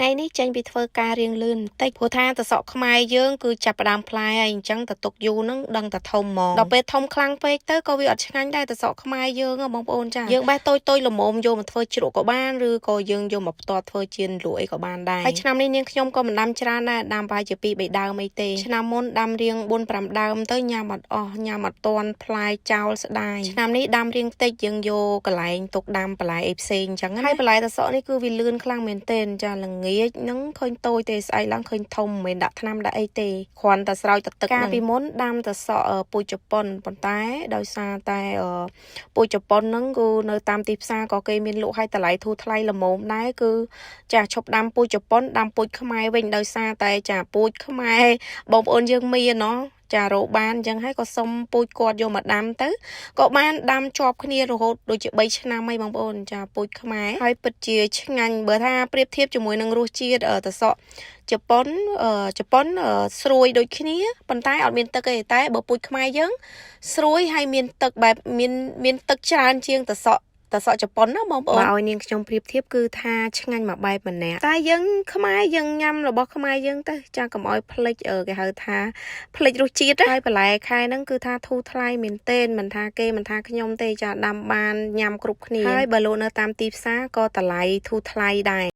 ថ្ងៃនេះចេញពីធ្វើការរៀងលឿនបន្តិចព្រោះថាតសក់ខ្មែរយើងគឺចាប់ផ្ដើមផ្លែហើយអញ្ចឹងតទុកយូរហ្នឹងដឹងតែធំហ្មងដល់ពេលធំខ្លាំងពេកទៅក៏វាអត់ឆ្ងាញ់ដែរតសក់ខ្មែរយើងបងប្អូនចាយើងបេះតូចល្មមយកមកធ្វើជ្រក់ក៏បានឬក៏យើងយកមកផ្ទាត់ធ្វើជាលក់អីក៏បានដែរហើយឆ្នាំនេះនាងខ្ញុំក៏មិនដាំច្រើនដែរដាំប្រហែលជា2 3ដើមអីទេឆ្នាំមុនដាំរៀង4 5ដើមទៅញ៉ាំអត់អស់ញ៉ាំអត់ទាន់ផ្លែចោលស្ដាយឆ្នាំនេះដាំរៀងតិចយើងយកកន្លែងទុកដាំបន្លែអីផ្សេងអញ្ចឹងហើយបន្លែតសក់នេះគឺវាលឿនខ្លាំងមែនទែនចាល្ងាចហ្នឹងឃើញតូចទេស្អែកឡើងឃើញធំមិនមែនដាក់ថ្នាំដាក់អីទេគ្រាន់តែស្រោចទឹកកាលពីមុនដាំតសក់ពូជជប៉ុនប៉ុន្តែដោយសារតែពូជជប៉ុនហ្នឹងគឺនៅតាមទីផ្សារក៏គេមានលក់ឲ្យតម្លៃធូរថ្លៃល្មមដែរគឺចាឈប់ដាំពូជជប៉ុនដាំពូជខ្មែរវិញដោយសារតែចាពូជខ្មែរបងប្អូនយើងមានណោះចារោបានអញ្ចឹងហើយក៏សុំពូជគាត់យកមកដាំទៅក៏បានដាំជាប់គ្នារហូតដូចជា3ឆ្នាំហើយបងប្អូនចាពូជខ្មែរហើយពិតជាឆ្ងាញ់បើថាប្រៀបធៀបជាមួយនឹងរសជាតិតសក់ជប៉ុនស្រួយដូចគ្នាប៉ុន្តែអត់មានទឹកទេតែបើពូជខ្មែរយើងស្រួយហើយមានទឹកបែបមានទឹកច្រើនជាងតសក់ជប៉ុនណាបងប្អូនបើឲ្យនាងខ្ញុំប្រៀបធៀបគឺថាឆ្ងាញ់មួយបែបម្នាក់តែយើងខ្មែរយើងញ៉ាំរបស់ខ្មែរយើងទៅចាកុំឲ្យភ្លេចគេហៅថាភ្លេចរសជាតិហើយបន្លែខែហ្នឹងគឺថាធូរថ្លៃមែនទែនមិនថាគេមិនថាខ្ញុំទេចាដាំបានញ៉ាំគ្រប់គ្នាហើយបើលោកនៅតាមទីផ្សារក៏តម្លៃធូរថ្លៃដែរ